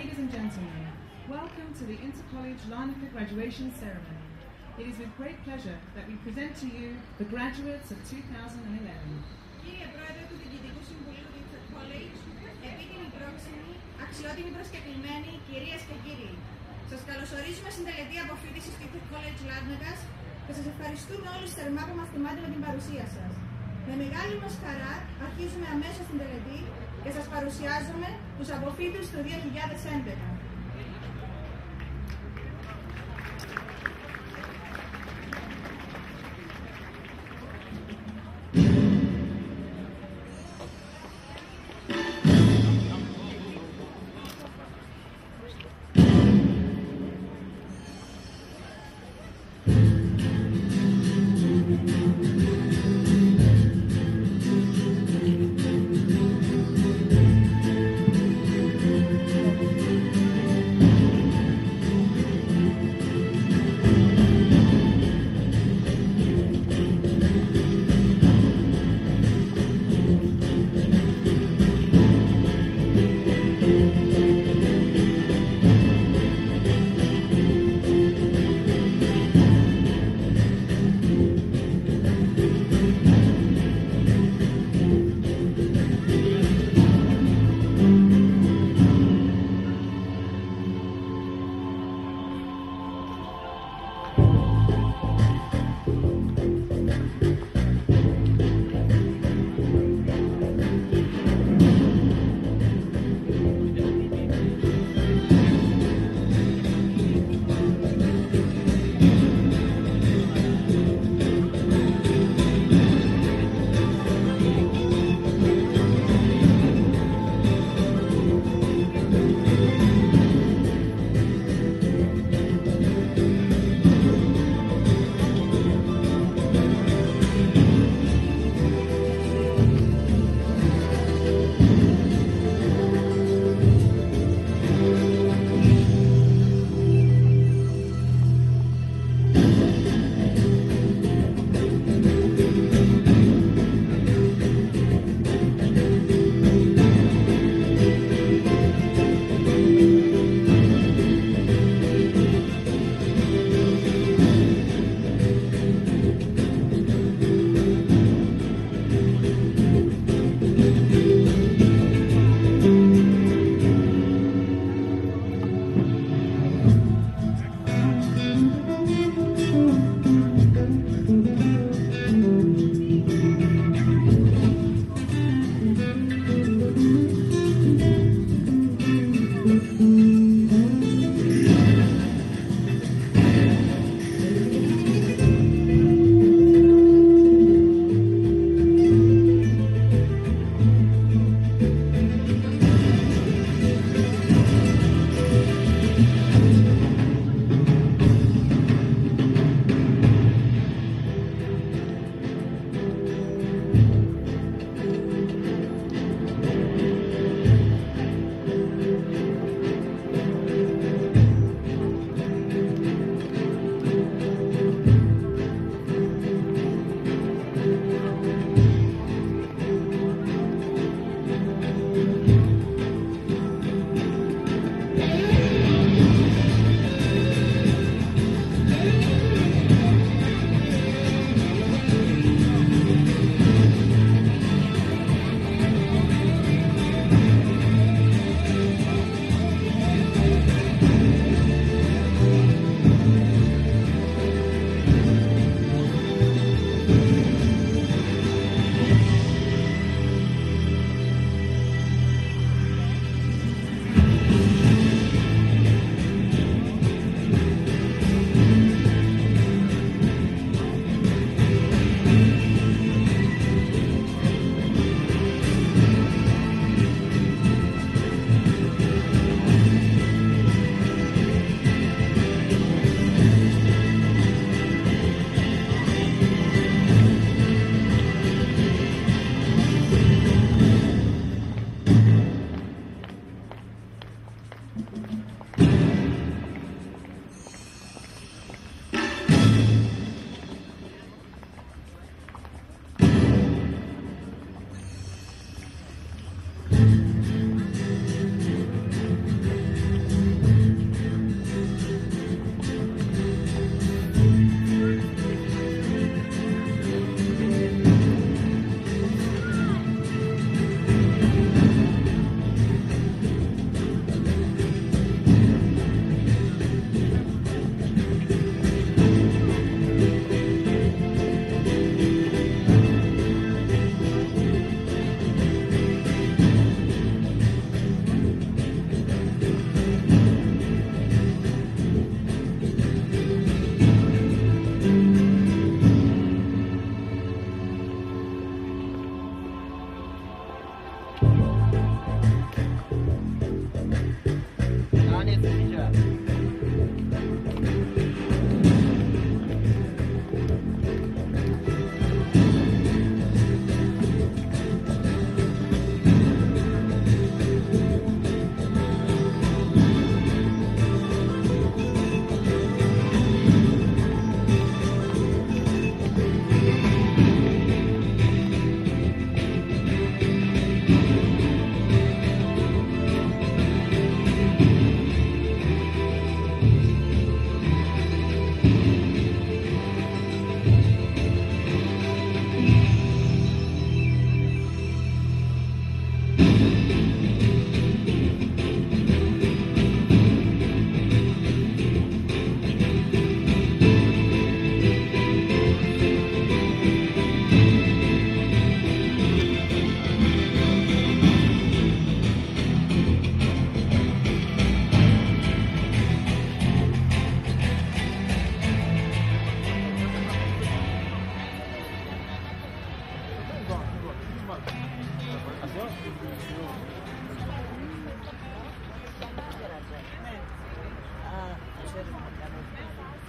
Ladies and gentlemen, welcome to the intercollege larnaca graduation ceremony. It is with great pleasure that we present to you the graduates of 2011. Κύριε Πρόεδρε του Διοικητικού Συμβουλίου του Intercollege, επίτιμοι πρόξενοι, αξιότιμοι προσκεκλημένοι, κυρίες και κύριοι, σας καλωσορίζουμε στην τελετή αποφοίτησης του Intercollege Λάρνακας και σας ευχαριστούμε όλους θερμά που μας τιμάτε με την παρουσία σας. Με μεγάλη μας χαρά αρχίζουμε αμέσως την τελετή και σας παρουσιάζουμε τους αποφοίτους του 2011.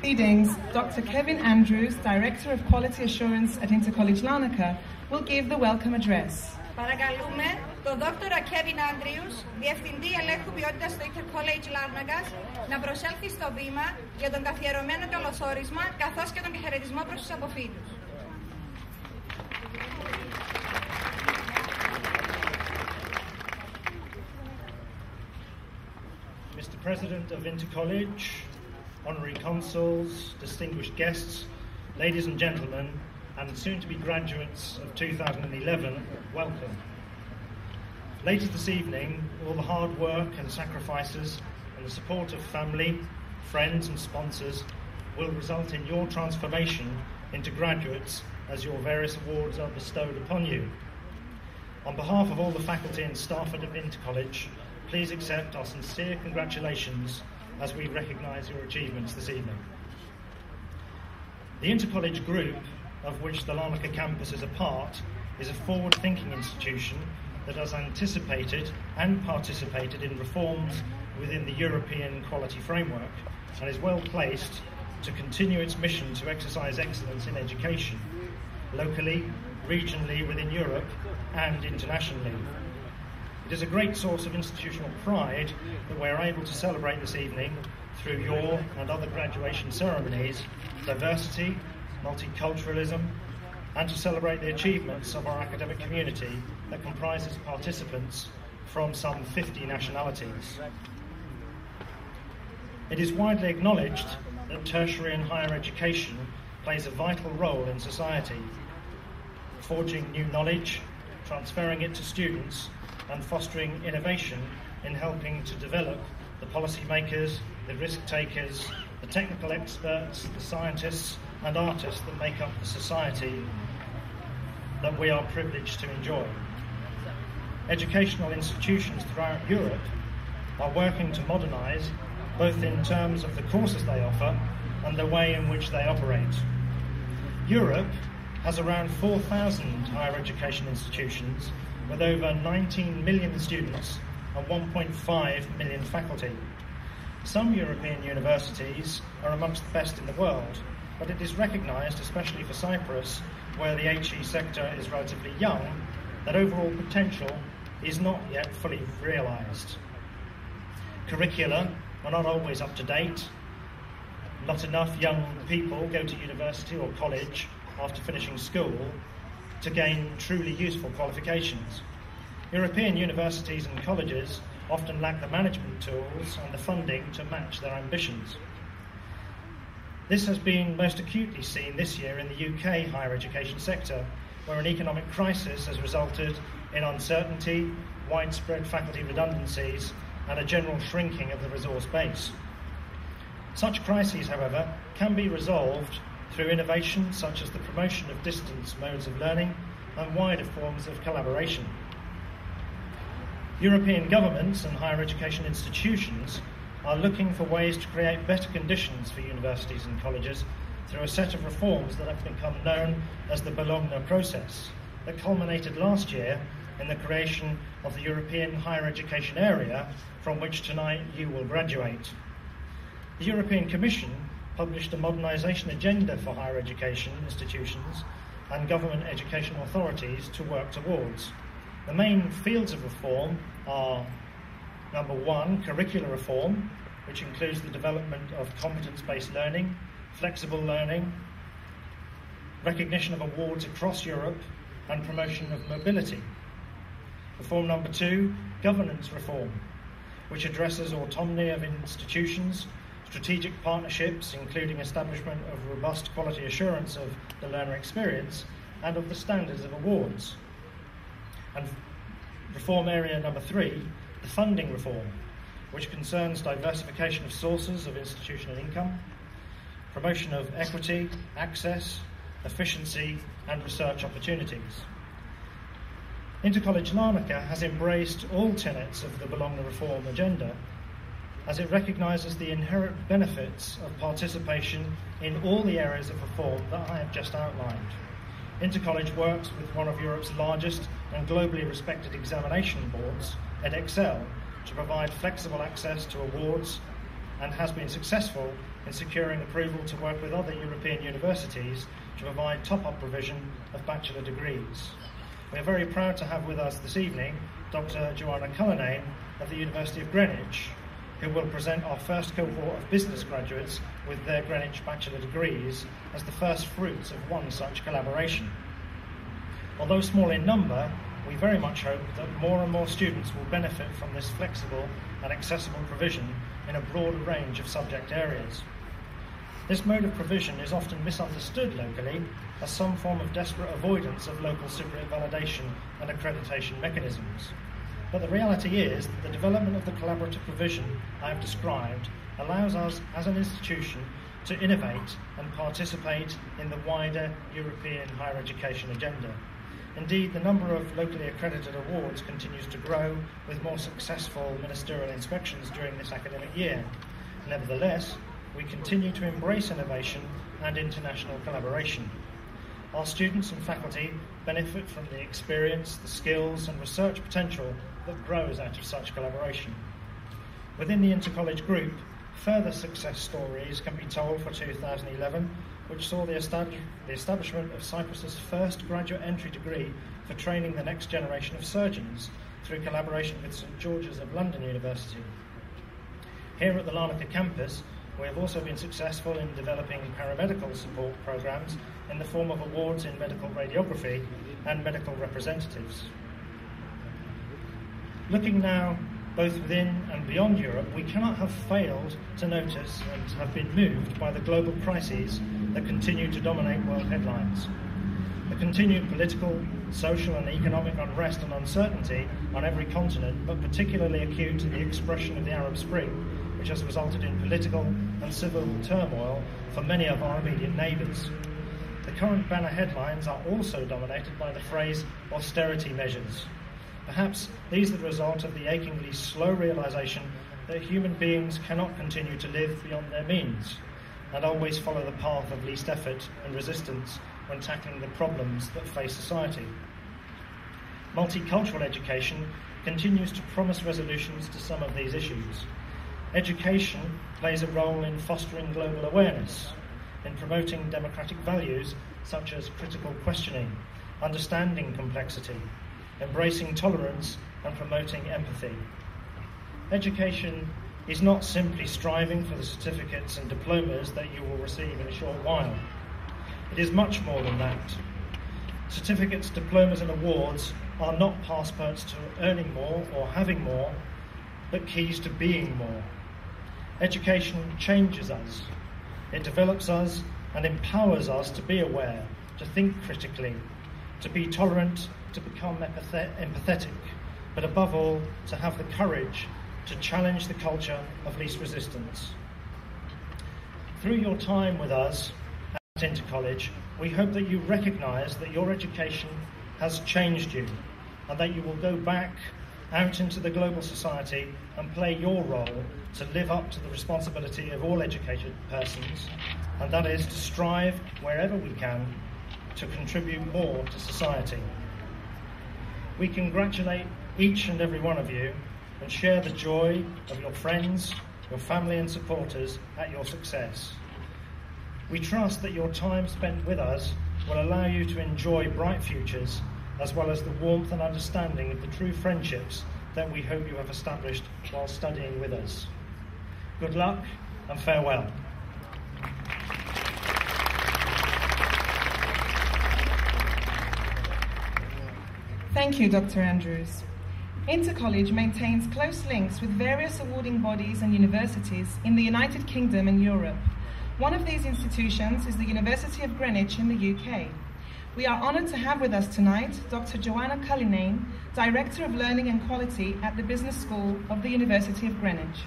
Proceedings, Dr. Kevin Andrews, Director of Quality Assurance at Intercollege Larnaca, will give the welcome address. Παρακαλούμε τον Δόκτορα Kevin Andrews, Διευθυντή Ελέγχου Ποιότητας στο Intercollege Larnaca, να προσέλθει στο βήμα για τον καθιερωμένο καλωσόρισμα καθώς και τον χαιρετισμό προς τους αποφύτους. Mr. President of Intercollege, honorary consuls, distinguished guests, ladies and gentlemen, and soon-to-be graduates of 2011, welcome. Later this evening, all the hard work and sacrifices and the support of family, friends and sponsors will result in your transformation into graduates as your various awards are bestowed upon you. On behalf of all the faculty and staff at Intercollege, please accept our sincere congratulations as we recognise your achievements this evening. The Intercollege Group, of which the Larnaca campus is a part, is a forward-thinking institution that has anticipated and participated in reforms within the European quality framework and is well placed to continue its mission to exercise excellence in education, locally, regionally within Europe and internationally. It is a great source of institutional pride that we are able to celebrate this evening through your and other graduation ceremonies, diversity, multiculturalism, and to celebrate the achievements of our academic community that comprises participants from some 50 nationalities. It is widely acknowledged that tertiary and higher education plays a vital role in society, forging new knowledge, transferring it to students, and fostering innovation in helping to develop the policymakers, the risk takers, the technical experts, the scientists and artists that make up the society that we are privileged to enjoy. Educational institutions throughout Europe are working to modernise, both in terms of the courses they offer and the way in which they operate. Europe has around 4,000 higher education institutions with over 19 million students and 1.5 million faculty. Some European universities are amongst the best in the world, but it is recognised, especially for Cyprus, where the HE sector is relatively young, that overall potential is not yet fully realised. Curricula are not always up to date. Not enough young people go to university or college after finishing school to gain truly useful qualifications. European universities and colleges often lack the management tools and the funding to match their ambitions. This has been most acutely seen this year in the UK higher education sector, where an economic crisis has resulted in uncertainty, widespread faculty redundancies, and a general shrinking of the resource base. Such crises, however, can be resolved through innovation such as the promotion of distance modes of learning and wider forms of collaboration. European governments and higher education institutions are looking for ways to create better conditions for universities and colleges through a set of reforms that have become known as the Bologna process, that culminated last year in the creation of the European Higher Education Area, from which tonight you will graduate. The European Commission published a modernisation agenda for higher education institutions and government education authorities to work towards. The main fields of reform are: number one, curricular reform, which includes the development of competence-based learning, flexible learning, recognition of awards across Europe, and promotion of mobility. Reform number two, governance reform, which addresses autonomy of institutions, strategic partnerships, including establishment of robust quality assurance of the learner experience and of the standards of awards. And reform area number three, the funding reform, which concerns diversification of sources of institutional income, promotion of equity, access, efficiency, and research opportunities. Intercollege Larnaca has embraced all tenets of the Bologna reform agenda, as it recognises the inherent benefits of participation in all the areas of reform that I have just outlined. Intercollege works with one of Europe's largest and globally respected examination boards, EdExcel, to provide flexible access to awards, and has been successful in securing approval to work with other European universities to provide top-up provision of bachelor degrees. We are very proud to have with us this evening Dr. Joanna Cullinane of the University of Greenwich, who will present our first cohort of business graduates with their Greenwich bachelor degrees as the first fruits of one such collaboration. Although small in number, we very much hope that more and more students will benefit from this flexible and accessible provision in a broader range of subject areas. This mode of provision is often misunderstood locally as some form of desperate avoidance of local Cypriot validation and accreditation mechanisms. But the reality is that the development of the collaborative provision I have described allows us as an institution to innovate and participate in the wider European higher education agenda. Indeed, the number of locally accredited awards continues to grow, with more successful ministerial inspections during this academic year. Nevertheless, we continue to embrace innovation and international collaboration. Our students and faculty benefit from the experience, the skills and research potential that grows out of such collaboration. Within the intercollege group, further success stories can be told for 2011, which saw the establishment of Cyprus's first graduate entry degree for training the next generation of surgeons through collaboration with St George's of London University. Here at the Larnaca campus, we have also been successful in developing paramedical support programs in the form of awards in medical radiography and medical representatives. Looking now both within and beyond Europe, we cannot have failed to notice and have been moved by the global crises that continue to dominate world headlines. The continued political, social and economic unrest and uncertainty on every continent, but particularly acute in the expression of the Arab Spring, which has resulted in political and civil turmoil for many of our immediate neighbours. The current banner headlines are also dominated by the phrase austerity measures. Perhaps these are the result of the achingly slow realisation that human beings cannot continue to live beyond their means and always follow the path of least effort and resistance when tackling the problems that face society. Multicultural education continues to promise resolutions to some of these issues. Education plays a role in fostering global awareness, in promoting democratic values such as critical questioning, understanding complexity, embracing tolerance and promoting empathy. Education is not simply striving for the certificates and diplomas that you will receive in a short while. It is much more than that. Certificates, diplomas and awards are not passports to earning more or having more, but keys to being more. Education changes us. It develops us and empowers us to be aware, to think critically, to be tolerant, to become empathetic, but above all, to have the courage to challenge the culture of least resistance. Through your time with us at Intercollege, we hope that you recognise that your education has changed you and that you will go back out into the global society and play your role to live up to the responsibility of all educated persons, and that is to strive wherever we can to contribute more to society. We congratulate each and every one of you and share the joy of your friends, your family and supporters at your success. We trust that your time spent with us will allow you to enjoy bright futures, as well as the warmth and understanding of the true friendships that we hope you have established while studying with us. Good luck and farewell. Thank you, Dr. Andrews. Intercollege maintains close links with various awarding bodies and universities in the United Kingdom and Europe. One of these institutions is the University of Greenwich in the UK. We are honoured to have with us tonight Dr. Joanna Cullinane, Director of Learning and Quality at the Business School of the University of Greenwich.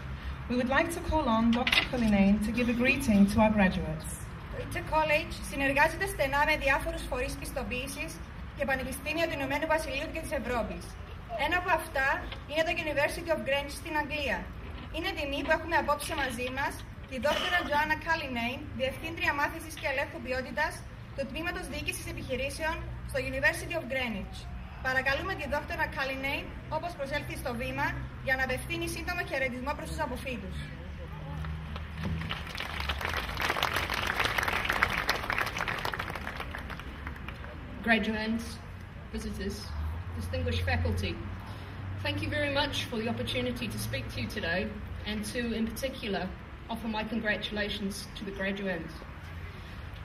We would like to call on Dr. Cullinane to give a greeting to our graduates. Το Intercollege συνεργάζεται στενά με διάφορους φορείς πιστοποίησης και πανεπιστήμια του Ηνωμένου Βασιλείου και της Ευρώπης. Ένα από αυτά είναι το University of Greenwich στην Αγγλία. Είναι τιμή που έχουμε απόψε μαζί μας τη Dr. Joanna Cullinane, Διευθύντρια Μάθησης και Ελέγχου Ποιότητας του Τμήματος Διοίκησης Επιχειρήσεων στο University of Greenwich. Παρακαλούμε τη Dr. Cullinane, όπως προσέλθει στο βήμα, για να απευθύνει σύντομο χαιρετισμό προς τους αποφύτους. graduands, visitors, distinguished faculty. Thank you very much for the opportunity to speak to you today and to, in particular, offer my congratulations to the graduands.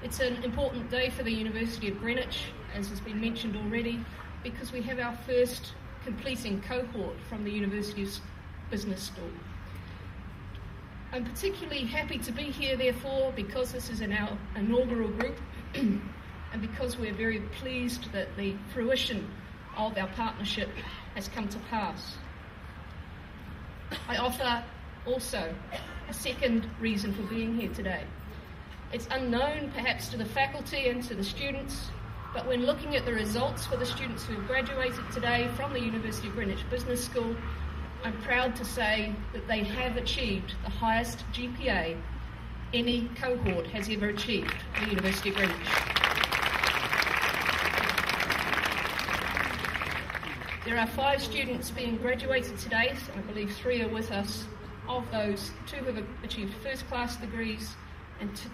It's an important day for the University of Greenwich, as has been mentioned already, because we have our first completing cohort from the University's Business School. I'm particularly happy to be here, therefore, because this is our inaugural group and because we're very pleased that the fruition of our partnership has come to pass. I offer also a second reason for being here today. It's unknown perhaps to the faculty and to the students, but when looking at the results for the students who have graduated today from the University of Greenwich Business School, I'm proud to say that they have achieved the highest GPA any cohort has ever achieved at the University of Greenwich. There are 5 students being graduated today, and I believe 3 are with us. Of those, 2 have achieved first-class degrees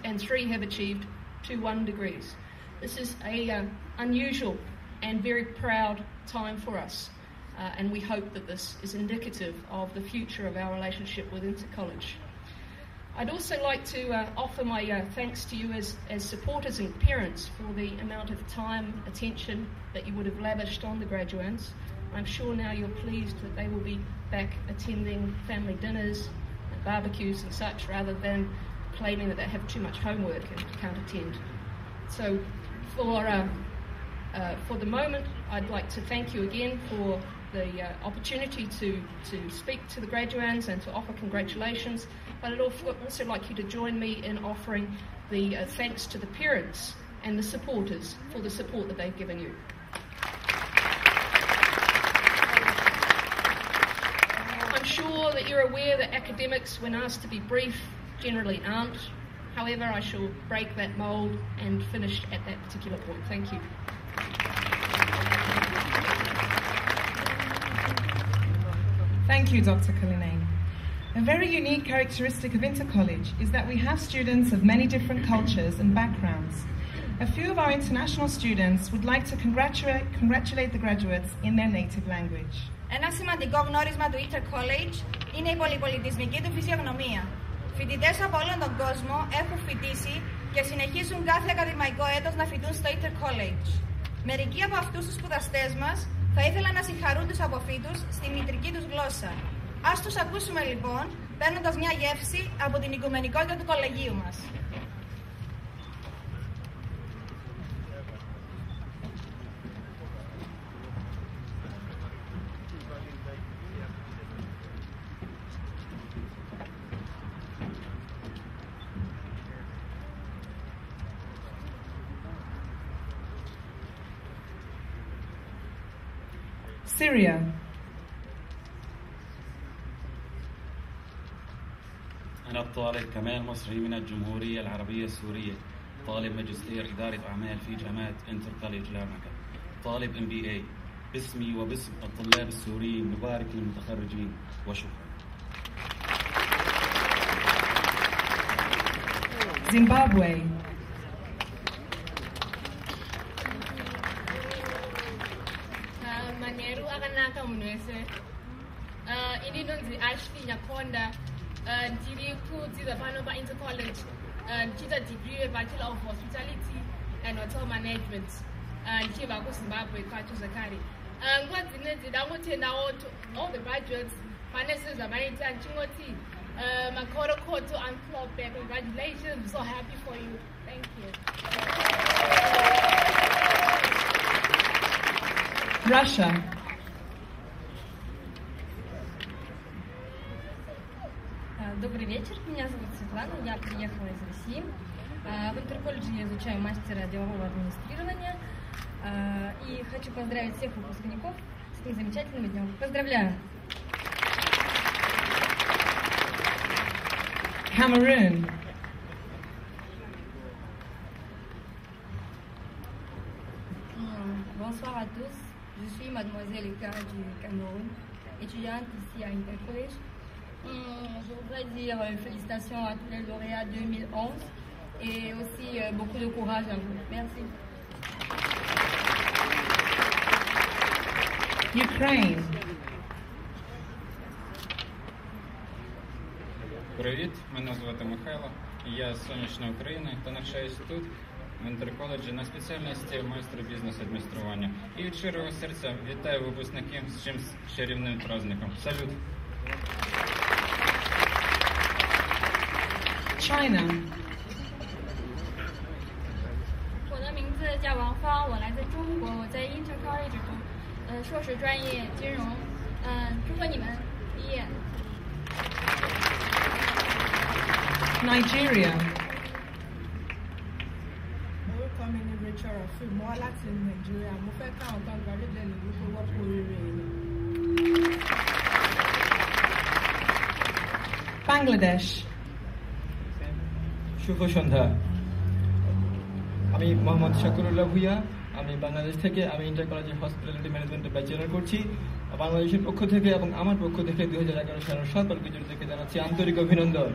and 3 have achieved 2-1 degrees. This is an unusual and very proud time for us, and we hope that this is indicative of the future of our relationship with Intercollege. I'd also like to offer my thanks to you as supporters and parents for the amount of time, attention that you would have lavished on the graduands. I'm sure now you're pleased that they will be back attending family dinners and barbecues and such, rather than claiming that they have too much homework and can't attend. So for the moment, I'd like to thank you again for the opportunity to speak to the graduands and to offer congratulations, but I'd also like you to join me in offering the thanks to the parents and the supporters for the support that they've given you. I'm sure that you're aware that academics, when asked to be brief, generally aren't. However, I shall break that mould and finish at that particular point. Thank you. Thank you, Dr. Cullinane. A very unique characteristic of Intercollege is that we have students of many different cultures and backgrounds. A few of our international students would like to congratulate the graduates in their native language. Ένα σημαντικό γνώρισμα του Intercollege είναι η πολυπολιτισμική του φυσιογνωμία. Φοιτητές από όλον τον κόσμο έχουν φοιτήσει και συνεχίζουν κάθε ακαδημαϊκό έτος να φοιτούν στο Intercollege. Μερικοί από αυτούς τους σπουδαστές μας θα ήθελαν να συγχαρούν τους αποφύτους στη μητρική τους γλώσσα. Ας τους ακούσουμε λοιπόν, παίρνοντας μια γεύση από την οικουμενικότητα του κολεγίου μας. Syria. أنا الطالب كمال مصري من الجمهورية العربية السورية، طالب ماجستير إدارة أعمال في جامعة انتركوليج لارناكا، طالب MBA. باسمي وباسم الطلاب السوريين نبارك للمتخرجين وشكرا. Zimbabwe. Maneru akanaka munwese. Ini nonzi Ashley Nyakonda. Ndiri kudzidzira pano paIntercollege. Ndichiita degree yeBachelor of Hospitality and Hotel Management. Ndichibva kuZimbabwe kwacho zvakare. Nguva dzinedzi dangotendawo all the graduates panese zvamaita ndichingoti makorokoto anklope. Congratulations, I'm so happy for you. Thank you. Russia. Добрый вечер, меня зовут Светлана, я приехала из России. В Интерколледже я изучаю мастера делового администрирования и хочу поздравить всех выпускников с этим замечательным днем. Поздравляю! Cameroon. Bonsoir à tous, je suis mademoiselle Eka du Cameroun, étudiante ici à Intercollege. Je voudrais dire félicitations à tous les lauréats 2011 et aussi beaucoup de courage à vous. Merci. Ukraine. Привіт, мене звати Михайло, я з сонячної України та навчаюсь тут, в інтерколеджі, на спеціальності майстра бізнес-адміністрування. І від щирого серця вітаю випускників з чимсь чарівним праздником. Салют! China. 我的名字叫王芳，我来自中国，我在 intercollege 读硕士专业金融。祝贺你们毕业。Nigeria. Orúkọ mi ni Rachel Rafiu, mo wá láti Nàìjíríà, mo fẹ́ káwọn kan gbàlódé ní wípé wọ́pọ̀ oríire ni. Bangladesh. শুভ সন্ধ্যা, আমি মোহাম্মদ শাকুরুল্লাহ ভুইয়া, আমি বাংলাদেশ থেকে inter কলেজে hospitality ম্যানেজমেন্টে bachelor করছি। বাংলাদেশের পক্ষ থেকে এবং আমার পক্ষ থেকে 2011 সালের সকল বিজয়ীদেরকে জানাচ্ছি আন্তরিক অভিনন্দন।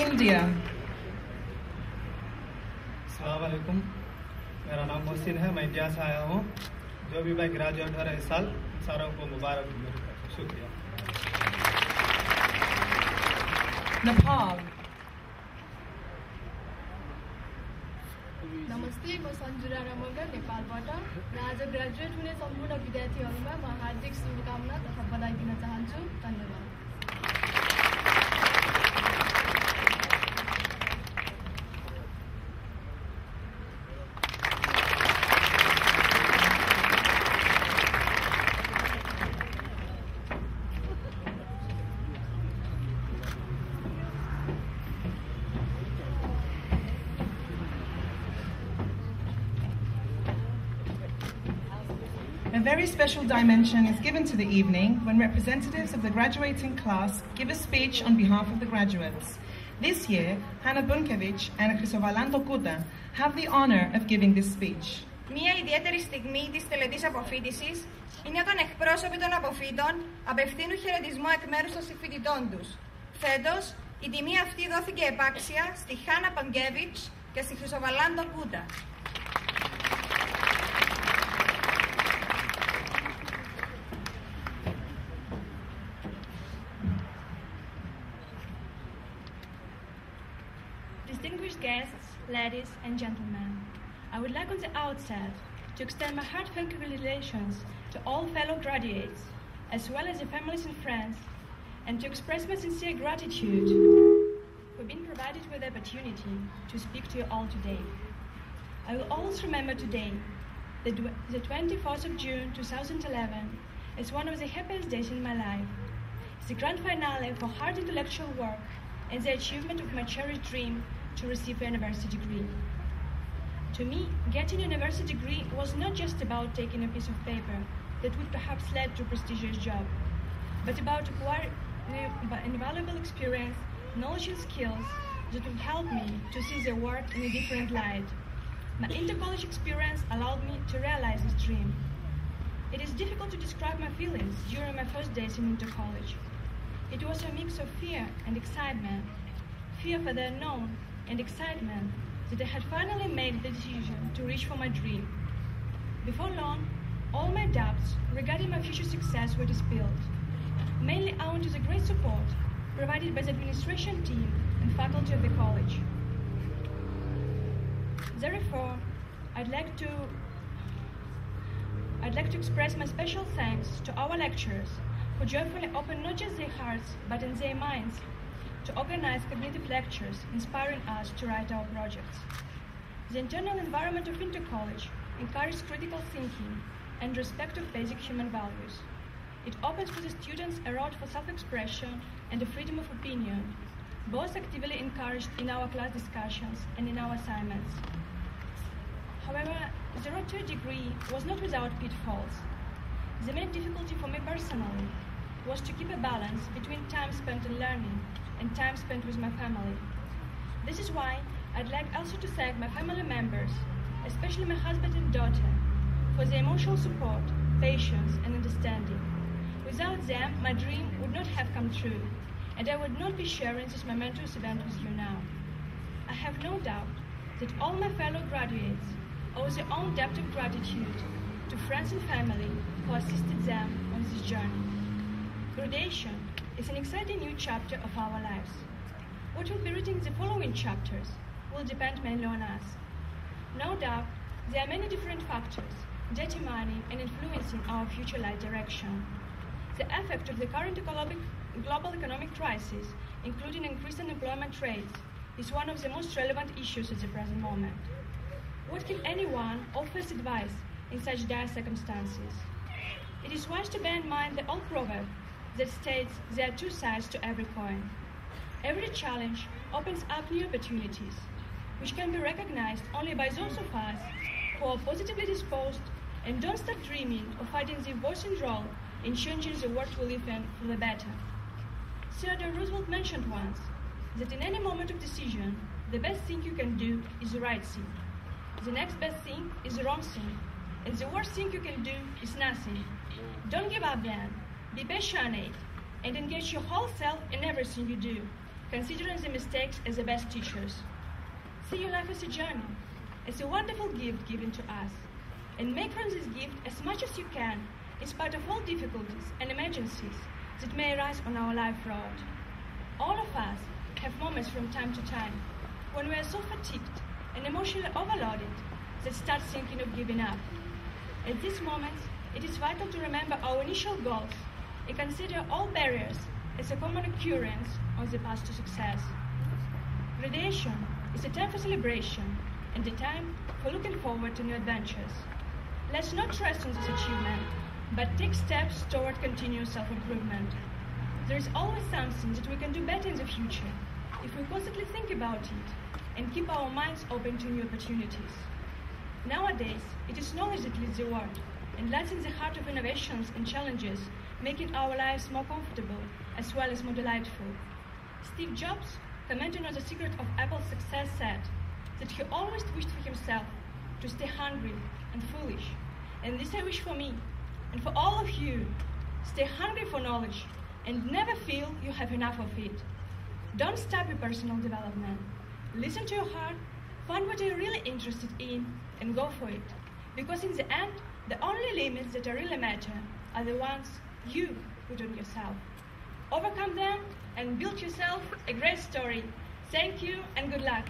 India. अस्सलाम वालेकुम, मेरा नाम मोहसिन है, मैं इंडिया से आया हूँ। जो भी मैं ग्रेजुएट हो रहा है इस साल, सारों को मुबारक। शुक्रिया। Nepal. नमस्ते, म सञ्जुरा रमगर नेपालबाट र आज ग्रेजुएट हुने सम्पूर्ण विद्यार्थीहरूमा म हार्दिक शुभकामना तथा बधाई दिन चाहन्छु। धन्यवाद। A very special dimension is given to the evening when representatives of the graduating class give a speech on behalf of the graduates. This year, Hanna Bunkevich and Chrysovalando Kuda have the honor of giving this speech. Μία ιδιαίτερη στιγμή της τελετής αποφοίτησης είναι όταν εκπρόσωποι των αποφύτων απευθύνουν χαιρετισμό εκ μέρους των συμφοιτητών τους. Φέτος, η τιμή αυτή δόθηκε επάξια στη Χάνα Παγκέβιτς και στη Χρυσοβαλάντο Κούτα. Distinguished guests, ladies and gentlemen, I would like on the outset to extend my heartfelt congratulations to all fellow graduates, as well as their families and friends, and to express my sincere gratitude for being provided with the opportunity to speak to you all today. I will always remember today that the 24th of June 2011 is one of the happiest days in my life. It's the grand finale for hard intellectual work and the achievement of my cherished dream to receive a university degree. To me, getting a university degree was not just about taking a piece of paper that would perhaps lead to a prestigious job, but about acquiring invaluable experience, knowledge and skills that would help me to see the world in a different light. My intercollege experience allowed me to realize this dream. It is difficult to describe my feelings during my first days in intercollege. It was a mix of fear and excitement, fear for the unknown and excitement that I had finally made the decision to reach for my dream. Before long, all my doubts regarding my future success were dispelled, mainly owing to the great support provided by the administration team and faculty of the college. Therefore, I'd like to express my special thanks to our lecturers who joyfully opened not just their hearts but in their minds to organize cognitive lectures inspiring us to write our projects. The internal environment of intercollege encourages critical thinking and respect of basic human values. It opens for the students a road for self-expression and the freedom of opinion, both actively encouraged in our class discussions and in our assignments. However, the road to a degree was not without pitfalls. The main difficulty for me personally was to keep a balance between time spent in learning and time spent with my family. This is why I'd like also to thank my family members, especially my husband and daughter, for their emotional support, patience, and understanding. Without them, my dream would not have come true, and I would not be sharing this momentous event with you now. I have no doubt that all my fellow graduates owes their own debt of gratitude to friends and family who assisted them on this journey. Graduation is an exciting new chapter of our lives. What will be written in the following chapters will depend mainly on us. No doubt, there are many different factors determining and influencing our future life direction. The effect of the current global economic crisis, including increased unemployment rates, is one of the most relevant issues at the present moment. What can anyone offer as advice in such dire circumstances? It is wise to bear in mind the old proverb that states there are two sides to every coin. Every challenge opens up new opportunities, which can be recognized only by those of us who are positively disposed and don't stop dreaming of finding the important role in changing the world we live in for the better. Theodore Roosevelt mentioned once that in any moment of decision, the best thing you can do is the right thing. The next best thing is the wrong thing. And the worst thing you can do is nothing. Don't give up then. Be passionate and engage your whole self in everything you do, considering the mistakes as the best teachers. See your life as a journey, as a wonderful gift given to us, and make from this gift as much as you can, in spite of all difficulties and emergencies that may arise on our life road. All of us have moments from time to time when we are so fatigued and emotionally overloaded that start thinking of giving up. At these moments, it is vital to remember our initial goals and consider all barriers as a common occurrence on the path to success. Graduation is a time for celebration and a time for looking forward to new adventures. Let's not rest on this achievement, but take steps toward continuous self-improvement. There is always something that we can do better in the future if we constantly think about it and keep our minds open to new opportunities. Nowadays, it is knowledge that leads the world and lies in the heart of innovations and challenges, making our lives more comfortable as well as more delightful. Steve Jobs, commenting on the secret of Apple's success, said that he always wished for himself to stay hungry and foolish. And this I wish for me and for all of you. Stay hungry for knowledge and never feel you have enough of it. Don't stop your personal development. Listen to your heart, find what you're really interested in, and go for it. Because in the end, the only limits that really matter are the ones you put on yourself. Overcome them and build yourself a great story. Thank you and good luck.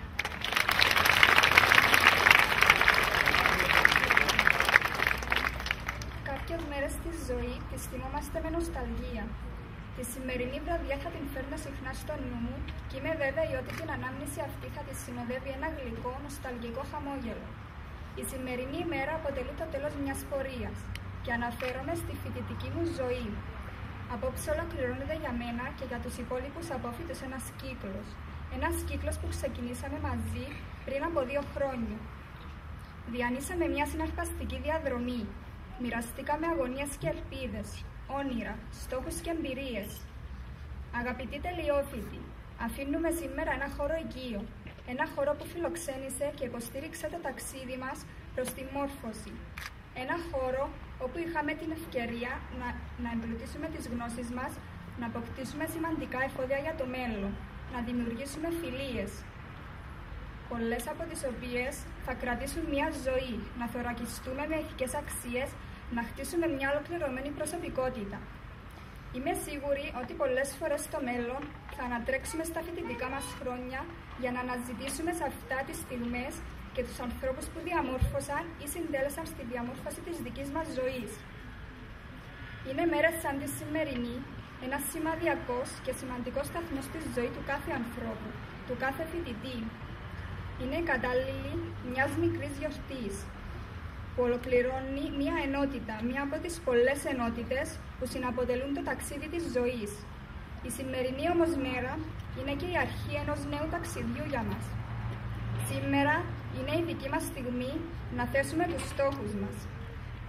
Κάποιες μέρες στη ζωή τις θυμόμαστε με νοσταλγία. Τη σημερινή βραδιά θα την φέρνω συχνά στο νου μου και είμαι βέβαιη ότι την ανάμνηση αυτή θα τη συνοδεύει ένα γλυκό, νοσταλγικό χαμόγελο. Η σημερινή ημέρα αποτελεί το τέλος μιας πορείας και αναφέρομαι στη φοιτητική μου ζωή. Απόψε ολοκληρώνεται για μένα και για τους υπόλοιπους απόφοιτους ένας κύκλος. Ένας κύκλος που ξεκινήσαμε μαζί πριν από 2 χρόνια. Διανύσαμε μια συναρπαστική διαδρομή. Μοιραστήκαμε αγωνίες και ελπίδες, όνειρα, στόχους και εμπειρίες. Αγαπητοί τελειόφοιτοι, αφήνουμε σήμερα ένα χώρο οικείο, ένα χώρο που φιλοξένησε και υποστήριξε το ταξίδι μας προς τη μόρφωση. Ένα χώρο όπου είχαμε την ευκαιρία να εμπλουτίσουμε τις γνώσεις μας, να αποκτήσουμε σημαντικά εφόδια για το μέλλον, να δημιουργήσουμε φιλίες, πολλές από τις οποίες θα κρατήσουν μια ζωή, να θωρακιστούμε με ηθικές αξίες, να χτίσουμε μια ολοκληρωμένη προσωπικότητα. Είμαι σίγουρη ότι πολλές φορές στο μέλλον θα ανατρέξουμε στα φοιτητικά μας χρόνια για να αναζητήσουμε σε αυτά τις στιγμές και τους ανθρώπους που διαμόρφωσαν ή συντέλεσαν στη διαμόρφωση της δικής μας ζωής. Είναι μέρες σαν τη σημερινή ένας σημαδιακός και σημαντικός σταθμός στη ζωή του κάθε ανθρώπου, του κάθε φοιτητή. Είναι η κατάλληλη μιας μικρής γιορτής που ολοκληρώνει μια ενότητα, μια από τις πολλές ενότητες που συναποτελούν το ταξίδι της ζωής. Η σημερινή όμως μέρα είναι και η αρχή ενός νέου ταξιδιού για μας. Σήμερα είναι η δική μας στιγμή να θέσουμε τους στόχους μας.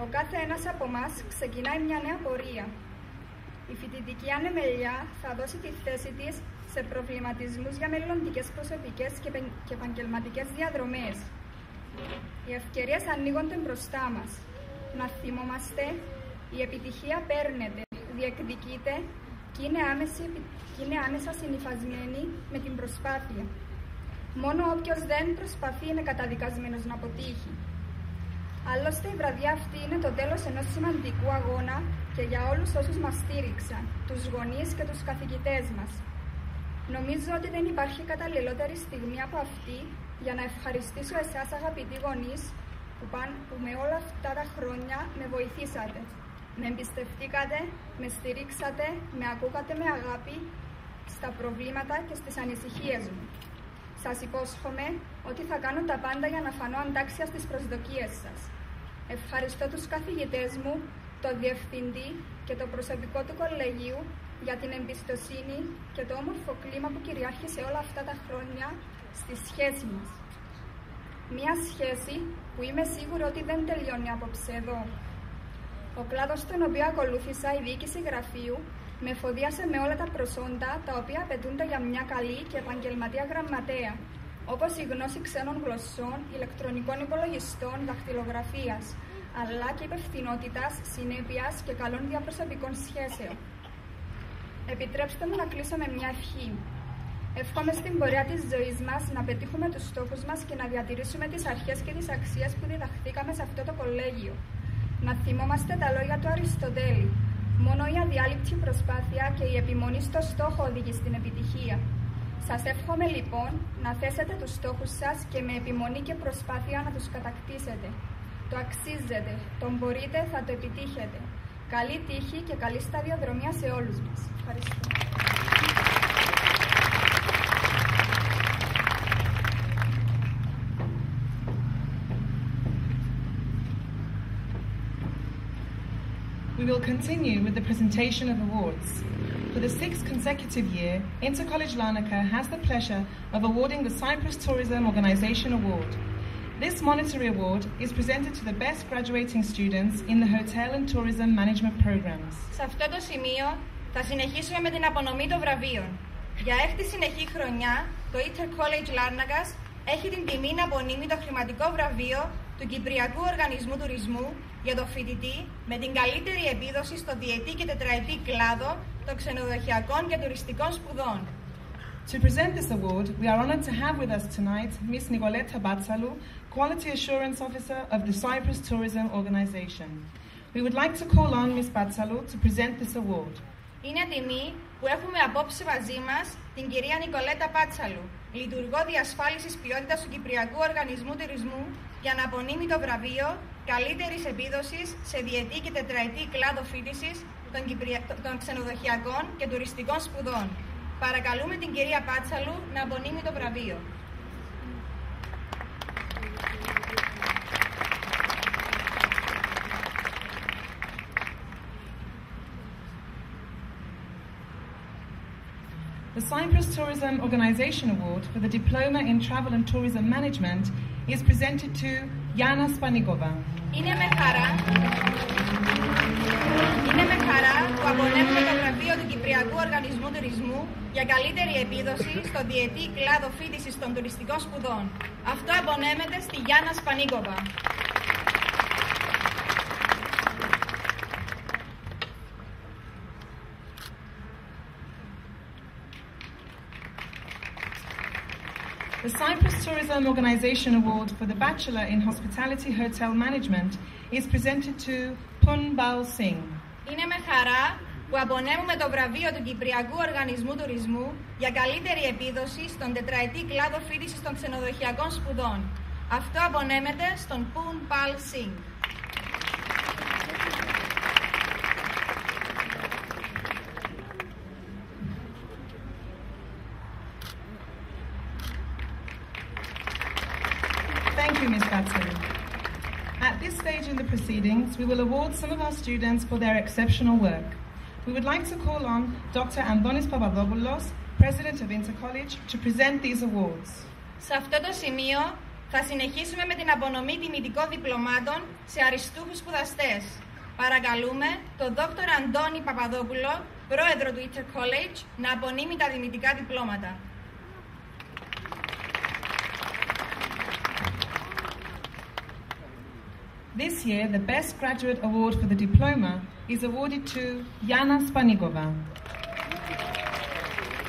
Ο κάθε ένας από εμάς ξεκινάει μια νέα πορεία. Η φοιτητική ανεμελιά θα δώσει τη θέση της σε προβληματισμούς για μελλοντικές προσωπικές και επαγγελματικές διαδρομές. Οι ευκαιρίες ανοίγονται μπροστά μας. Να θυμόμαστε, η επιτυχία παίρνεται, διεκδικείται και είναι άμεσα συνυφασμένη με την προσπάθεια. Μόνο όποιος δεν προσπαθεί είναι καταδικασμένος να αποτύχει. Άλλωστε, η βραδιά αυτή είναι το τέλος ενός σημαντικού αγώνα και για όλους όσους μας στήριξαν, τους γονείς και τους καθηγητές μας. Νομίζω ότι δεν υπάρχει καταλληλότερη στιγμή από αυτή για να ευχαριστήσω εσάς, αγαπητοί γονείς, που με όλα αυτά τα χρόνια με βοηθήσατε. Με εμπιστευτήκατε, με στηρίξατε, με ακούγατε με αγάπη στα προβλήματα και στις ανησυχίες μου. Σας υπόσχομαι ότι θα κάνω τα πάντα για να φανώ αντάξια στις προσδοκίες σας. Ευχαριστώ τους καθηγητές μου, το διευθυντή και το προσωπικό του κολεγίου για την εμπιστοσύνη και το όμορφο κλίμα που κυριάρχησε όλα αυτά τα χρόνια στη σχέση μας. Μια σχέση που είμαι σίγουρη ότι δεν τελειώνει απόψε εδώ. Ο κλάδος στον οποίο ακολούθησα, η διοίκηση γραφείου, με εφοδιάσε με όλα τα προσόντα τα οποία απαιτούνται για μια καλή και επαγγελματία γραμματέα, όπως η γνώση ξένων γλωσσών, ηλεκτρονικών υπολογιστών, δαχτυλογραφίας, αλλά και υπευθυνότητας, συνέπειας και καλών διαπροσωπικών σχέσεων. Επιτρέψτε μου να κλείσω με μια ευχή. Εύχομαι στην πορεία της ζωής μας να πετύχουμε τους στόχους μας και να διατηρήσουμε τις αρχές και τις αξίες που διδαχθήκαμε σε αυτό το κολέγιο. Να θυμόμαστε τα λόγια του Αριστοτέλη. Μόνο η αδιάλειπτη προσπάθεια και η επιμονή στο στόχο οδηγεί στην επιτυχία. Σας εύχομαι λοιπόν να θέσετε τους στόχους σας και με επιμονή και προσπάθεια να τους κατακτήσετε. Το αξίζετε, τον μπορείτε, θα το επιτύχετε. Καλή τύχη και καλή σταδιοδρομία σε όλους μας. Ευχαριστώ. We will continue with the presentation of awards. For the 6th consecutive year, Intercollege Larnaca has the pleasure of awarding the Cyprus Tourism Organization Award. This monetary award is presented to the best graduating students in the Hotel and Tourism Management programs. Σε αυτό το σημείο θα συνεχίσουμε με την απονομή των βραβείων. Για 6η συνεχή χρονιά, το Intercollege Larnacas έχει την τιμή να απονείμει το χρηματικό βραβείο του Κυπριακού Οργανισμού Τουρισμού για το φοιτητή με την καλύτερη επίδοση στο διετή και τετραετή κλάδο των ξενοδοχειακών και τουριστικών σπουδών. To present this award, we are honored to have with us tonight Ms. Nicoleta Batsalou, Quality Assurance Officer of the Cyprus Tourism Organization. We would like to call on Ms. Batsalou to present this award. Είναι τιμή που έχουμε απόψε μαζί μας την κυρία Νικολέτα Πάτσαλου, λειτουργό διασφάλισης ποιότητας του Κυπριακού Οργανισμού Τουρισμού, για να απονείμει το βραβείο καλύτερης επίδοσης σε διετή και τετραετή κλάδο φοιτησης των ξενοδοχειακών και τουριστικών σπουδών. Παρακαλούμε την κυρία Πάτσαλου να απονείμει το βραβείο. The Cyprus Tourism Organization Award for the Diploma in Travel and Tourism Management is presented to Yana Spanikova. Είναι με χαρά που απονέμουμε το βραβείο του Κυπριακού Οργανισμού Τουρισμού για καλύτερη επίδοση στο διετή κλάδο φοιτησης των τουριστικών σπουδών. Αυτό απονέμεται στη Γιάννα Σπανίκοβα. The Cyprus Tourism Organization Award for the Bachelor in Hospitality Hotel Management is presented to Punbal Singh. Είναι με χαρά που απονέμουμε το βραβείο του Κυπριακού Οργανισμού Τουρισμού για καλύτερη επίδοση στον τετραετή κλάδο φοιτησης των ξενοδοχειακών σπουδών. Αυτό απονέμεται στον Punbal Singh. Thank you, Ms. Batsalou. At this stage in the proceedings, we will award some of our students for their exceptional work. We would like to call on Dr. Antonis Papadopoulos, President of Intercollege, to present these awards. Σε αυτό το σημείο θα συνεχίσουμε με την απονομή τιμητικών διπλωμάτων σε αριστούχους σπουδαστές. Παρακαλούμε τον Dr. Αντώνη Παπαδόπουλο, Πρόεδρο του Intercollege, να απονείμει τα τιμητικά διπλώματα. This year, the Best Graduate Award for the Diploma is awarded to Yana Spanikova.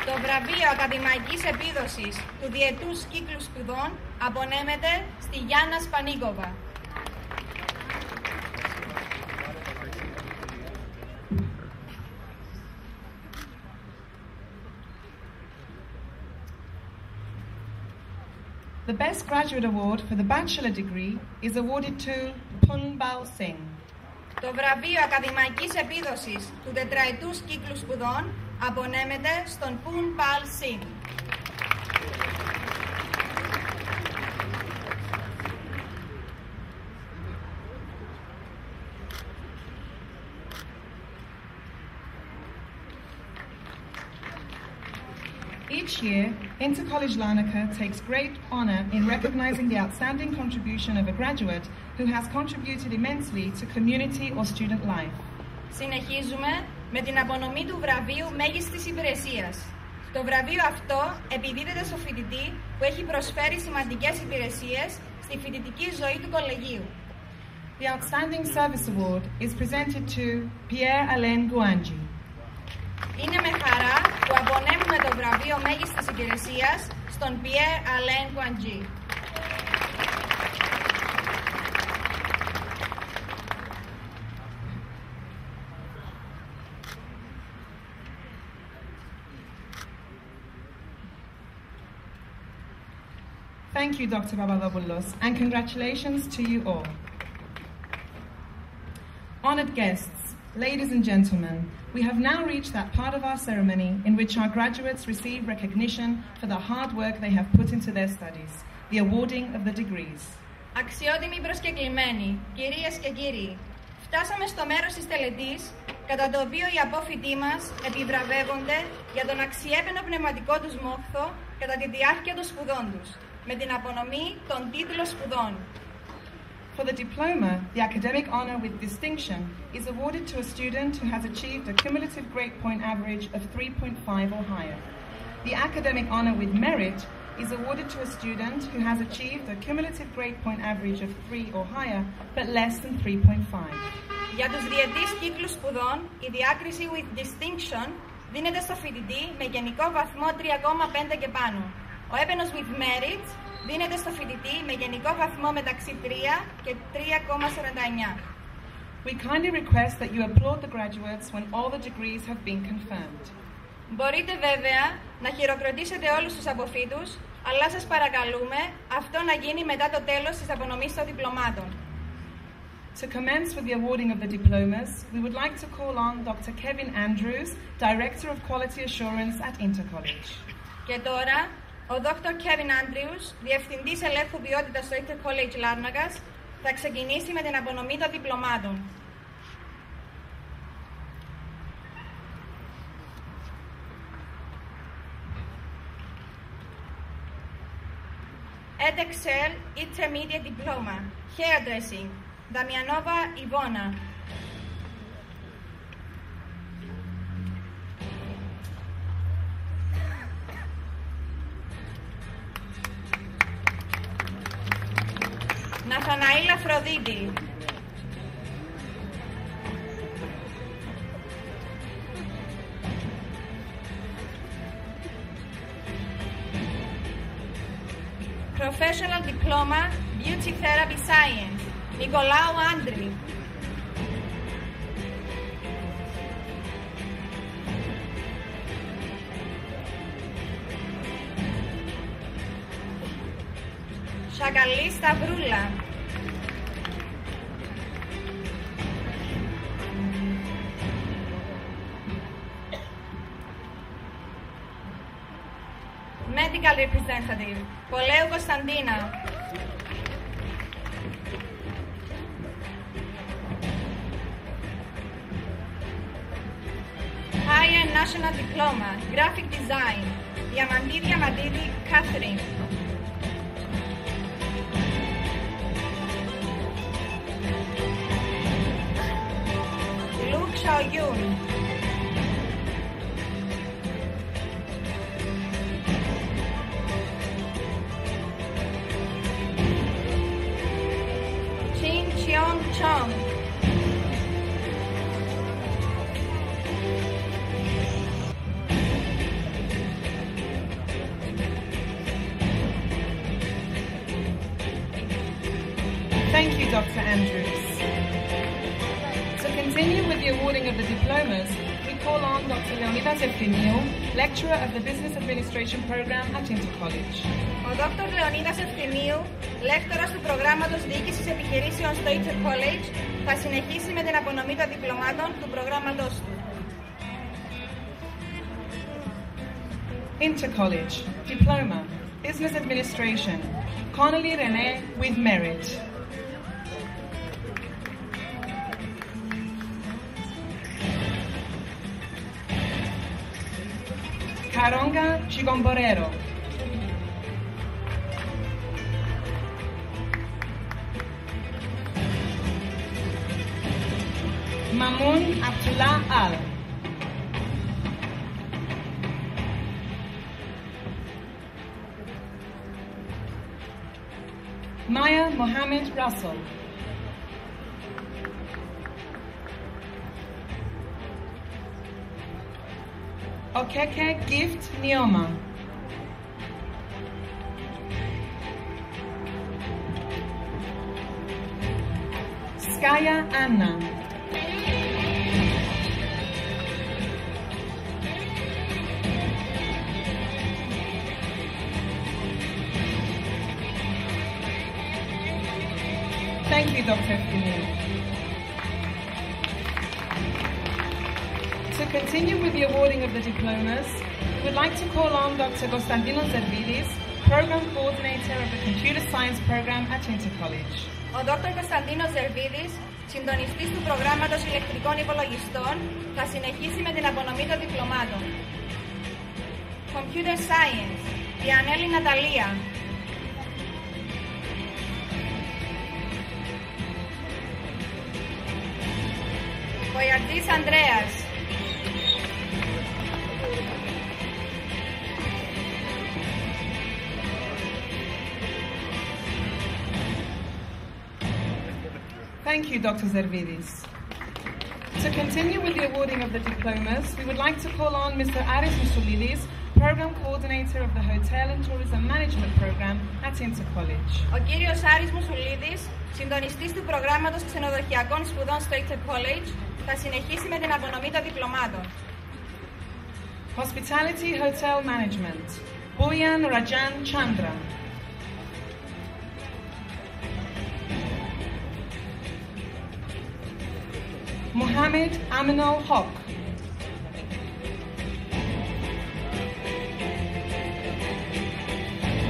Το βραβείο ακαδημαϊκής επίδοσης του διετούς κύκλου σπουδών απονέμεται στη Γιάννα Σπανίκοβα. The Best Graduate Award for the bachelor degree is awarded to Punbal Singh. Το βραβείο ακαδημαϊκής επίδοσης του τετραετούς κύκλου σπουδών απονέμεται στον Punbal Singh. Each year, Intercollege Larnaca takes great honour in recognising the outstanding contribution of a graduate who has contributed immensely to community or student life. Συνεχίζουμε με την απονομή του βραβείου μέγιστης υπηρεσίας. Το βραβείο αυτό επιδίδεται στο φοιτητή που έχει προσφέρει σημαντικές υπηρεσίες στη φοιτητική ζωή του κολεγίου. The Outstanding Service Award is presented to Pierre-Alain Gouanji. Είναι με χαρά που απονέμουμε το βραβείο μέγιστης υπηρεσίας στον Pierre-Alain Gouanji. Thank you, Dr. Babadopoulos, and congratulations to you all. Honoured guests, ladies and gentlemen, we have now reached that part of our ceremony in which our graduates receive recognition for the hard work they have put into their studies, the awarding of the degrees. Αξιότιμοι προσκεκλημένοι, κυρίες και κύριοι, φτάσαμε στο μέρος της τελετής, κατά το οποίο οι απόφοιτοί μας επιβραβεύονται για τον αξιέπαινο πνευματικό τους μόχθο κατά τη διάρκεια των σπουδών τους, με την απονομή των τίτλων σπουδών. For the diploma, the academic honour with distinction is awarded to a student who has achieved a cumulative grade point average of 3.5 or higher. The academic honour with merit is awarded to a student who has achieved a cumulative grade point average of 3 or higher, but less than 3.5. Για τους διετής κύκλους σπουδών, η διάκριση with distinction δίνεται στο φοιτητή με γενικό βαθμό 3,5 και πάνω. Ο έπαινος with merit δίνεται στο φοιτητή με γενικό βαθμό μεταξύ 3 και 3,49. We kindly request that you applaud the graduates when all the degrees have been confirmed. Μπορείτε βέβαια να χειροκροτήσετε όλους τους αποφύτους, αλλά σας παρακαλούμε αυτό να γίνει μετά το τέλος της απονομής των διπλωμάτων. To commence with the awarding of the diplomas, we would like to call on Dr. Kevin Andrews, Director of Quality Assurance at Intercollege. Και τώρα, ο Dr. Kevin Andrews, Διευθυντής Ελέγχου Ποιότητας στο Intercollege Larnacas, θα ξεκινήσει με την απονομή των διπλωμάτων. EdExcel Intermediate Diploma, Hairdressing, Damianova Ivona. Nathanael Afroditi. Professional Diploma, Beauty Therapy Science, Nicolau Andri. Σακαλή Σταυρούλα. Medical Representative, Πολέου Κωνσταντίνα. Higher National Diploma, Graphic Design, Διαμαντίδη Catherine. Luke Xiaoyun. Chin Cheong Chong. Thank you, Dr. Andrews. To continue with the awarding of the diplomas, we call on Dr. Leonidas Efthimiou, lecturer of the Business Administration Program at Intercollege. Ο Dr. Leonidas Efthimiou, λέκτορας του προγράμματος Διοίκησης Επιχειρήσεων στο Intercollege, θα συνεχίσει με την απονομή των διπλωμάτων του προγράμματος του. Intercollege, Diploma, Business Administration, Connolly René with merit. Karonga Chigomborero. Mamoun Abdullah Al. Maya Mohammed Russell. Okeke Gift Nioma. Skaya Anna. Thank you, Dr. Efthimiou. To continue with the awarding of the diplomas, we'd like to call on Dr. Konstantinos Zervidis, Program Coordinator of the Computer Science Program at Intercollege. Ο Dr. Konstantinos Zervidis, συντονιστής του προγράμματος ηλεκτρικών υπολογιστών, θα συνεχίσει με την απονομή των διπλωμάτων. Computer Science, Διανέλη Ναταλία. Βοηαρτής Ανδρέας. Thank you, Dr. Zervidis. To continue with the awarding of the diplomas, we would like to call on Mr. Aris Moussoulidis, Program Coordinator of the Hotel and Tourism Management Program at Intercollege. Ο κύριος Άρης Μουσουλίδης, συντονιστής του προγράμματος ξενοδοχειακών σπουδών στο Intercollege, θα συνεχίσει με την απονομή των διπλωμάτων. Hospitality Hotel Management, Boyan Rajan Chandra. Mohammed Aminul Haq.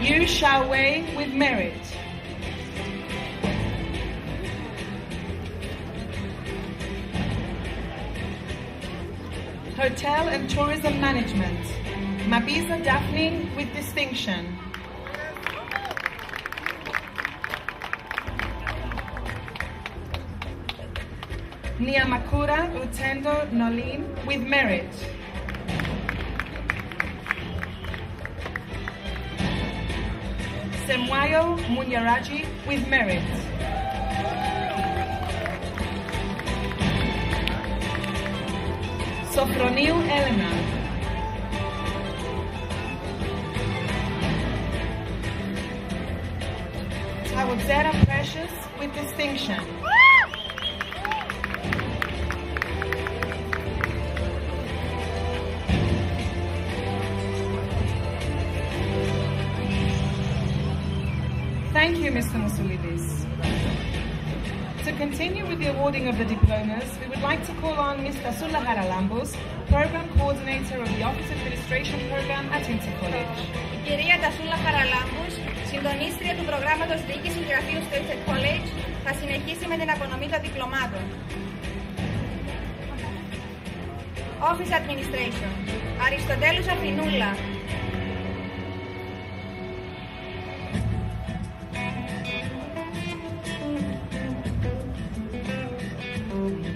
Yu Xiaowei with merit. Hotel and Tourism Management, Mabiza Daphne with distinction. Niamakura Utendo Nolin with merit. Semwayo Munyaraji with merit. Sofroniu Elena. Tawodzera Precious with distinction. Thank you, Mr. Moussoulidis. To continue with the awarding of the diplomas, we would like to call on Ms. Tasula Haralambos, Program Coordinator of the Office Administration Program at Intercollege. Η κυρία Τασούλα Χαραλάμπους, συντονίστρια του προγράμματος Διοίκησης Γραφείου στο Intercollege, θα συνεχίσει με την απονομή των διπλωμάτων. Office Administration, Αριστοτέλους Αφινούλα.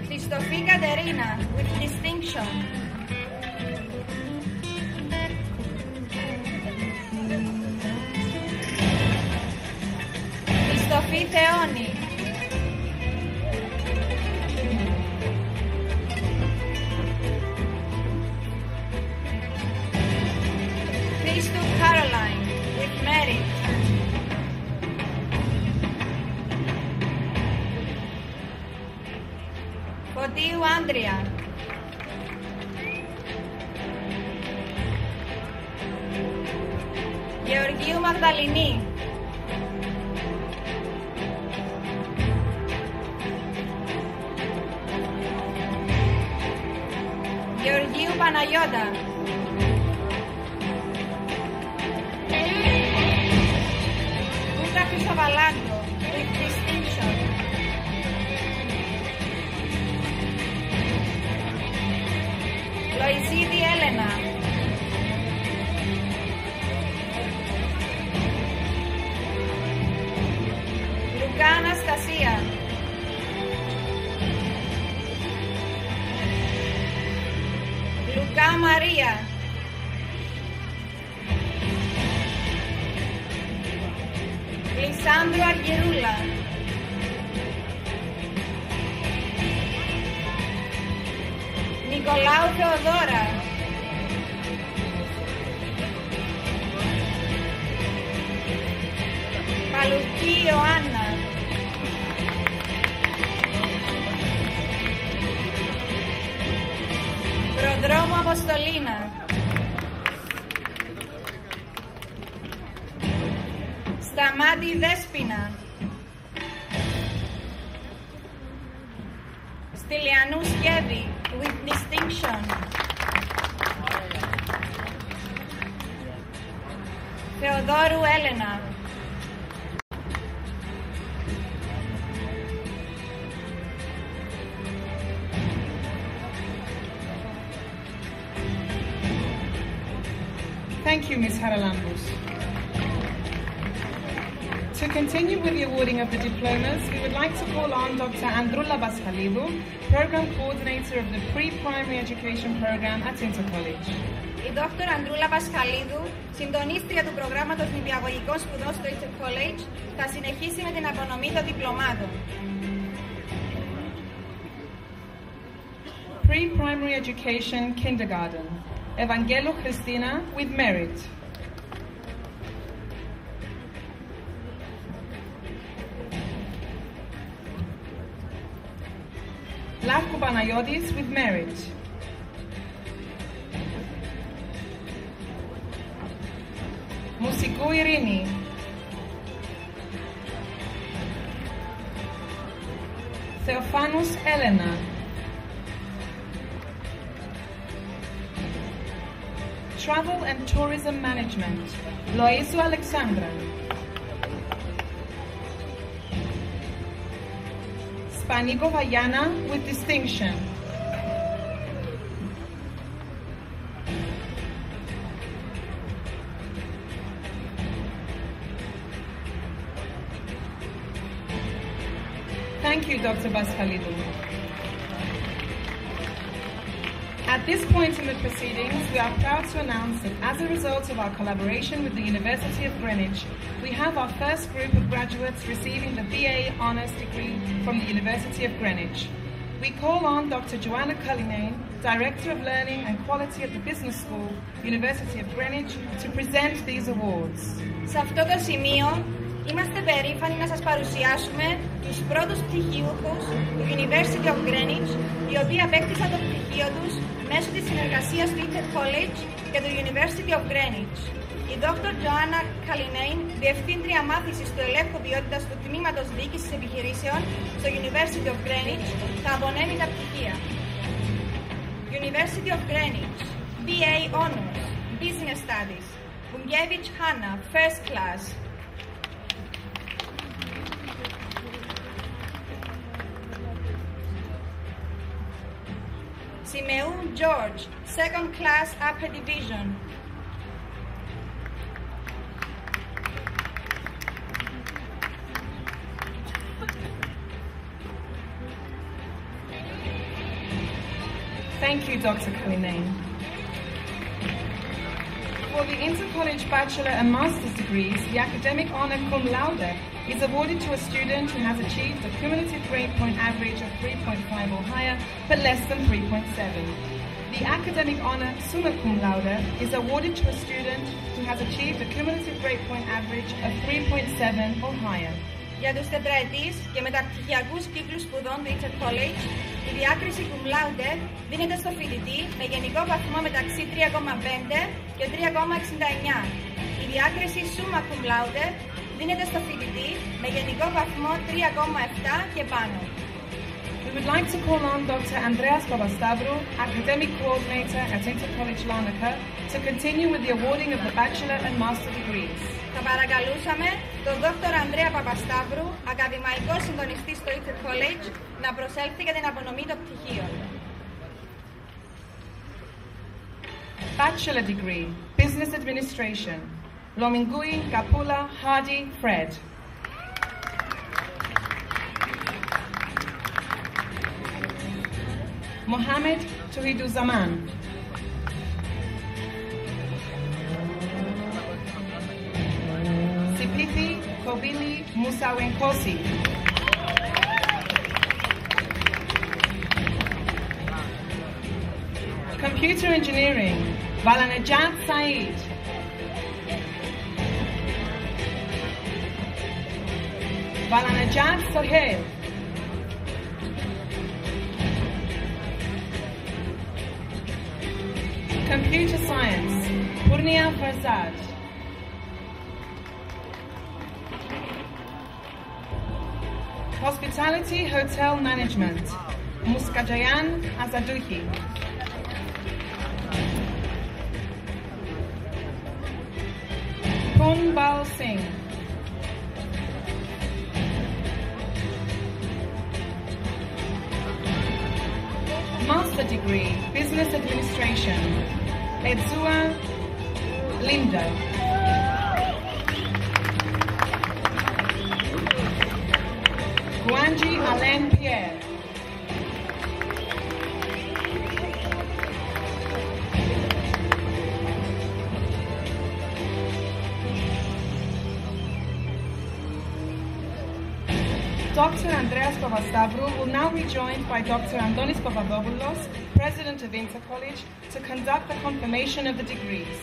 Χριστοφή Κατερίνα, with distinction. Χριστοφή Θεόνη. Christu Caroline, with merit. Φωτίου Άντρια. Γεωργίου Μαγδαληνή. Γεωργίου Παναγιώτα. Ούκα Χρυσοβαλάντο, with distinction. Λοϊζίδη Έλενα. Λουκά Αναστασία. Λουκά Μαρία. Λισάνδρου Αργυρούλα. Νικολάου Θεοδώρα. Παλουκή Ιωάννα. Προδρόμου Αποστολίνα. Σταμάτη Δέσποινα. Στυλιανού Σκεύη, with distinction. Θεοδόρου Έλενα. Thank you, Ms. Haralambous. To continue with the awarding of the diplomas, we would like to call on Dr. Androula Baschalidou, Program Coordinator of the Pre-Primary Education Program at Intercollege. Η Dr. Androula Baschalidou, συντονίστρια του προγράμματος νηπιαγωγικών σπουδών στο Intercollege, θα συνεχίσει με την απονομή των διπλωμάτων. Pre-Primary Education Kindergarten. Evangelou Christina with merit. Lavkou Panayotis with merit. Musikou Irini. Theophanous Elena. Travel and Tourism Management, Loisu Alexandra. Spanigo Vayana with distinction. Thank you, Dr. Baschalidou. At this point in the proceedings, we are proud to announce that as a result of our collaboration with the University of Greenwich, we have our first group of graduates receiving the BA Honours degree from the University of Greenwich. We call on Dr. Joanna Cullinane, Director of Learning and Quality at the Business School, University of Greenwich, to present these awards. Σε αυτό το σημείο, είμαστε περήφανοι να σας παρουσιάσουμε τους πρώτους πτυχιούχους του University of Greenwich, οι οποίοι απέκτησαν το πτυχίο τους μέσω της συνεργασίας του Intercollege και του University of Greenwich. Η Dr. Joanna Cullinane, Διευθύντρια Μάθησης του Ελέγχου Ποιότητας του Τμήματος Διοίκησης Επιχειρήσεων στο University of Greenwich, θα απονέμει τα πτυχία. University of Greenwich, BA Honours, Business Studies, Bungievich Hanna, First Class. Simeou George, Second Class Upper Division. Thank you, Dr. Cullinane. For the Intercollege Bachelor and Master's degrees, the academic honour cum laude is awarded to a student who has achieved a cumulative grade point average of 3.5 or higher, but less than 3.7. The academic honour summa cum laude is awarded to a student who has achieved a cumulative grade point average of 3.7 or higher. Για τους τετραετής και μεταπτυχιακούς κύκλους σπουδών του Intercollege, η διάκριση cum laude δίνεται στο φοιτητή με γενικό βαθμό μεταξύ 3,5 και 3,69. Η διάκριση summa cum laude δίνεται στο φοιτητή με γενικό βαθμό 3,7 και πάνω. We would like to call on Dr. Andreas Papastavru, Academic Coordinator at Intercollege Larnaca, to continue with the awarding of the Bachelor and Master degrees. Θα παρακαλούσαμε τον Dr. Ανδρέα Παπασταύρου, ακαδημαϊκό συντονιστή στο Intercollege, να προσέλθει για την απονομή των πτυχίων. Bachelor degree, Business Administration, Lomingui, Kapula, Hardy, Fred. Mohammed Touhid-Zaman. Sipithi Kobili Musawenkosi. Computer Engineering, Valanajat Saeed. Valanajat Sohail. Computer Science, Purnia Farzad. Hospitality Hotel Management, Muskajayan Azaduhi. Punbal Singh. Master degree, Business Administration, Edzua Linda. Guanji Alain Pierre. Dr. Andreas Papastavru will now be joined by Dr. Andonis Papadopoulos, President of Intercollege, to conduct the confirmation of the degrees.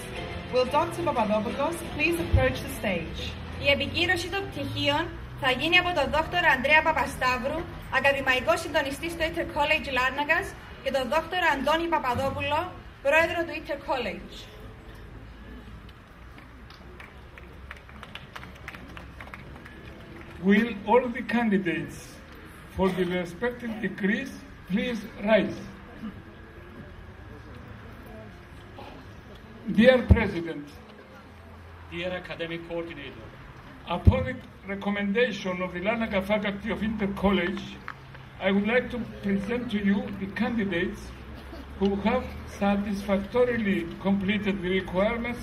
Will Dr. Papadopoulos please approach the stage? Η επικύρωση των πτυχίων θα γίνει από τον Dr. Ανδρέα Παπασταύρου, ακαδημαϊκό συντονιστή στο Intercollege Larnacas, και τον Dr. Αντώνη Παπαδόπουλο, πρόεδρο του Intercollege. Will all the candidates for the respective degrees please rise? Dear President, dear Academic Coordinator, upon the recommendation of the Larnaca Faculty of Intercollege, I would like to present to you the candidates who have satisfactorily completed the requirements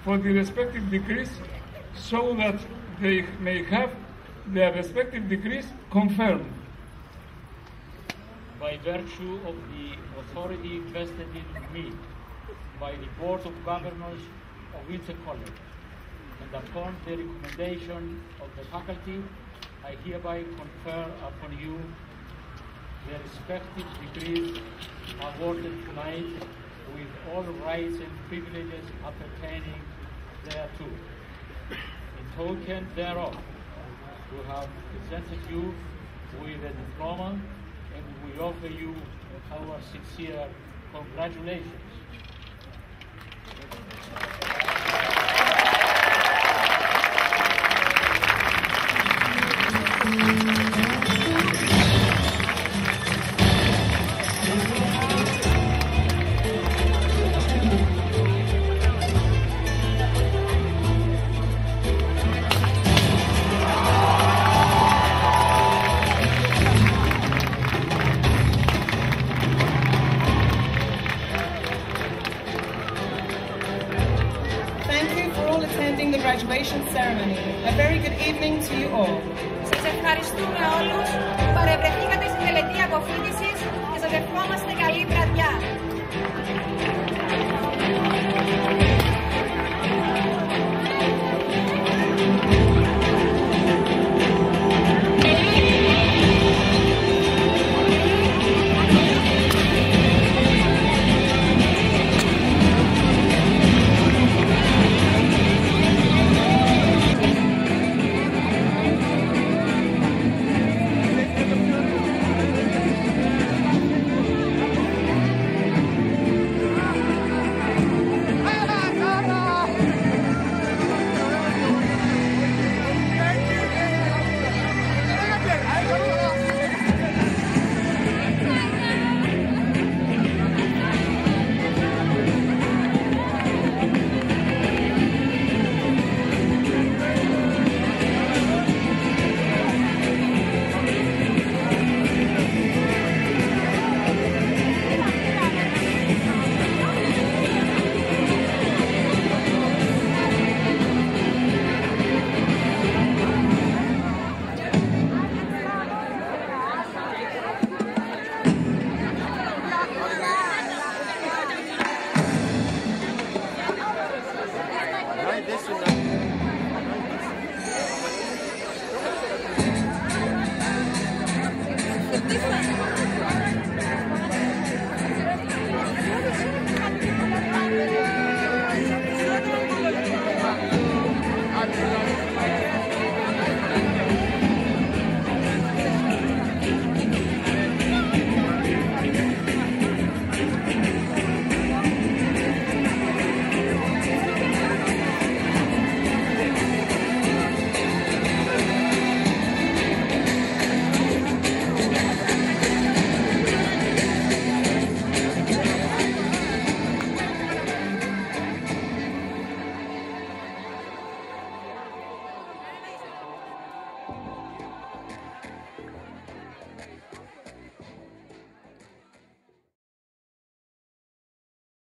for the respective degrees so that they may have their respective degrees confirmed. By virtue of the authority vested in me by the Board of Governors of Intercollege, and upon the recommendation of the faculty, I hereby confer upon you the respective degrees awarded tonight with all rights and privileges appertaining thereto. In token thereof, we have presented you with a diploma and we offer you our sincere congratulations. Graduation ceremony. A very good evening to you all. Σας ευχαριστούμε όλους που παρευρεθήκατε στην τελετή αποφοίτησης και σας ευχόμαστε καλή βραδιά.